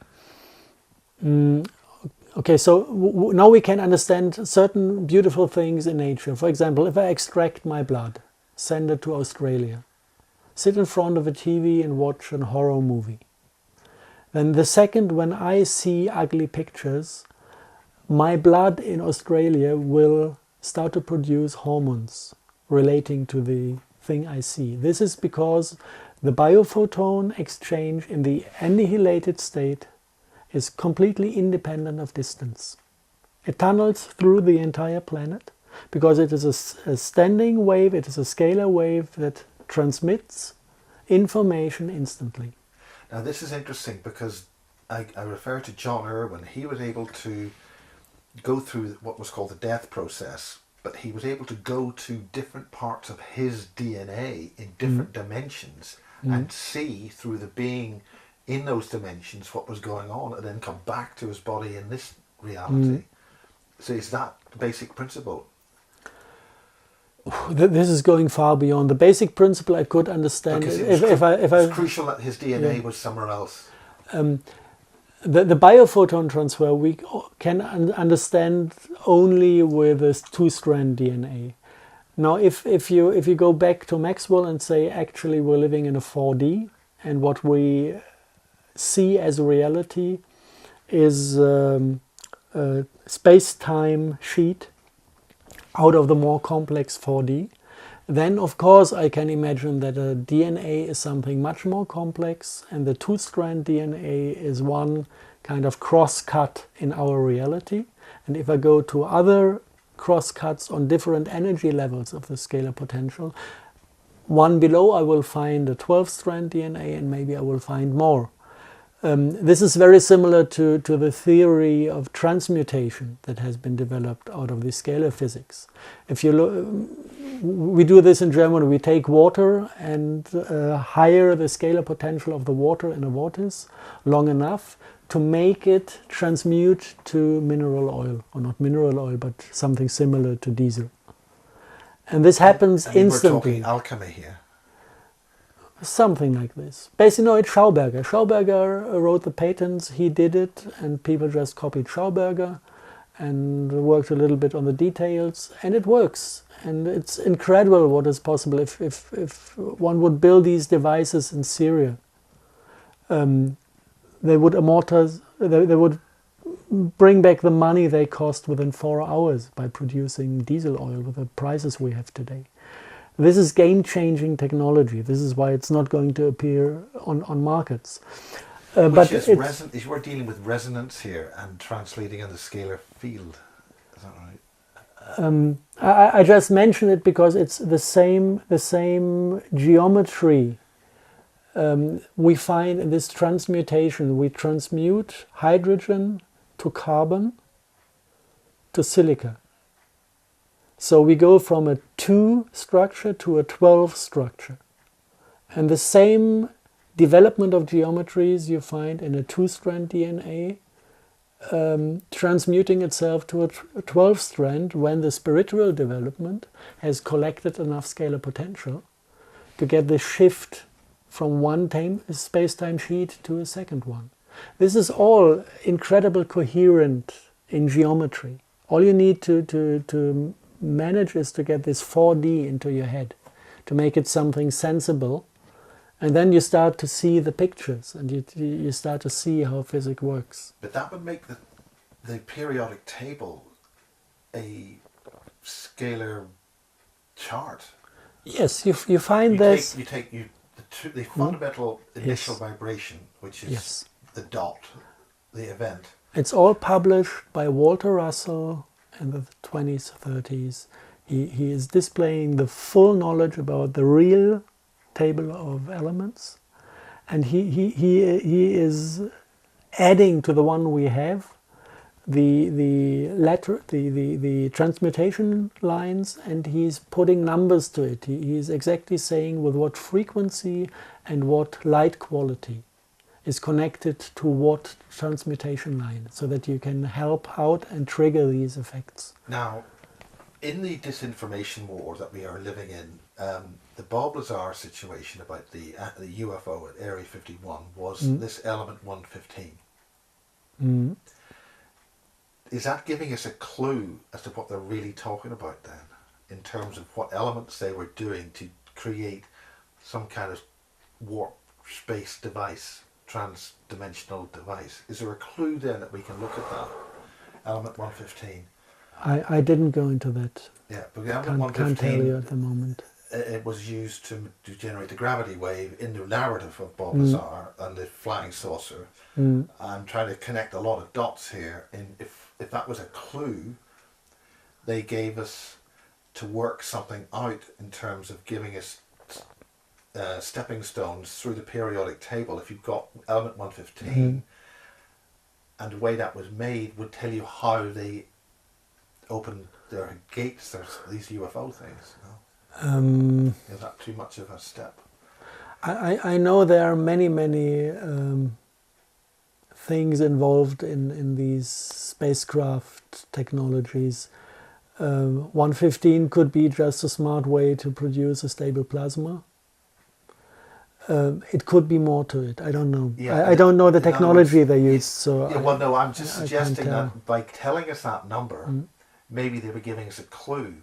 Okay, so now we can understand certain beautiful things in nature. For example, if I extract my blood, send it to Australia, sit in front of a TV and watch a horror movie, then the second when I see ugly pictures, my blood in Australia will start to produce hormones relating to the thing I see. This is because the biophoton exchange in the annihilated state is completely independent of distance. It tunnels through the entire planet because it is a standing wave, it is a scalar wave that transmits information instantly. Now this is interesting because I refer to John Irwin. He was able to go through what was called the death process, but he was able to go to different parts of his DNA in different dimensions and see through the being in those dimensions what was going on, and then come back to his body in this reality. So is that the basic principle? This is going far beyond the basic principle. I could understand if I it's crucial that his DNA was somewhere else. The biophoton transfer we can understand only with a two-strand DNA. Now, if you go back to Maxwell and say actually we're living in a 4D, and what we see as reality is a space-time sheet out of the more complex 4D, then of course I can imagine that a DNA is something much more complex, and the two-strand DNA is one kind of cross-cut in our reality. And if I go to other cross-cuts on different energy levels of the scalar potential, one below I will find a 12-strand DNA, and maybe I will find more. This is very similar to the theory of transmutation that has been developed out of the scalar physics. If you look, we do this in Germany. We take water and higher the scalar potential of the water in a vortice long enough to make it transmute to mineral oil, or not mineral oil, but something similar to diesel. And this happens instantly. We're talking alchemy here. Something like this. Basically, no, it's Schauberger. Schauberger wrote the patents, he did it, and people just copied Schauberger and worked a little bit on the details, and it works. And it's incredible what is possible if one would build these devices in Syria. They would amortize, they would bring back the money they cost within 4 hours by producing diesel oil with the prices we have today. This is game-changing technology. This is why it's not going to appear on markets. But we're dealing with resonance here and translating in the scalar field. Is that right? I just mention it because it's the same geometry we find in this transmutation. We transmute hydrogen to carbon to silica. So we go from a 2 structure to a 12 structure. And the same development of geometries you find in a 2-strand DNA transmuting itself to a 12-strand when the spiritual development has collected enough scalar potential to get the shift from one space-time sheet to a second one. This is all incredibly coherent in geometry. All you need to manage is to get this 4D into your head, to make it something sensible, and then you start to see the pictures, and you start to see how physics works. But that would make the periodic table a scalar chart. Yes, you find this. You take the fundamental initial vibration, which is the dot, the event. It's all published by Walter Russell in the 20s, 30s. He is displaying the full knowledge about the real table of elements, and he is adding to the one we have the transmutation lines, and he's putting numbers to it. He's exactly saying with what frequency and what light quality is connected to what transmutation line, so that you can help out and trigger these effects. Now, in the disinformation war that we are living in, the Bob Lazar situation about the UFO at Area 51 was this element 115. Mm. Is that giving us a clue as to what they're really talking about then, in terms of what elements they were doing to create some kind of warp space device, trans-dimensional device? Is there a clue then that we can look at that, element 115? I didn't go into that. Yeah, but the element 115, can't tell you at the moment. It was used to generate the gravity wave in the narrative of Bob Lazar and the flying saucer. I'm trying to connect a lot of dots here. And if that was a clue they gave us to work something out in terms of giving us stepping stones through the periodic table, if you've got element 115, and the way that was made would tell you how they opened their gates, these UFO things. No? Is that too much of a step? I know there are many things involved in these spacecraft technologies. 115 could be just a smart way to produce a stable plasma. It could be more to it. I don't know. Yeah, I don't know the technology they use. So yeah, well, no, I'm just suggesting that by telling us that number, maybe they were giving us a clue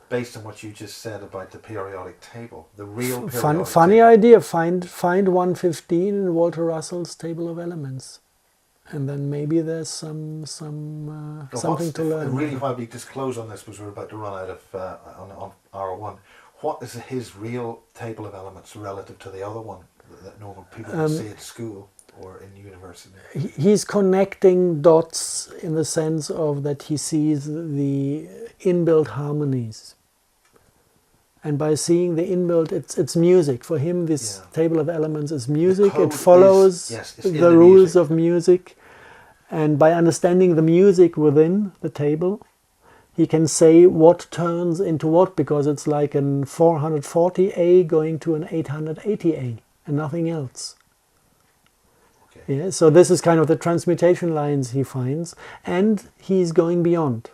based on what you just said about the periodic table, the real periodic funny table. idea. Find 115 in Walter Russell's table of elements, and then maybe there's something to learn. Really, why we disclose on this, because we're about to run out of on R1. What is his real table of elements relative to the other one that normal people can see at school or in university? He's connecting dots in the sense of that he sees the inbuilt harmonies. And by seeing the inbuilt, it's music. For him, this table of elements is music. It follows the rules of music. And by understanding the music within the table, he can say what turns into what, because it's like an 440A going to an 880A and nothing else. Okay. Yeah, so this is kind of the transmutation lines he finds, and he's going beyond.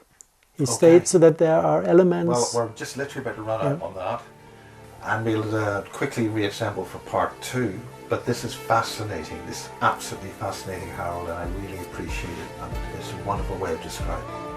He states that there are elements... Well, we're just literally about to run out on that, and we'll quickly reassemble for part 2. But this is fascinating. This is absolutely fascinating, Harald, and I really appreciate it. And it's a wonderful way of describing it.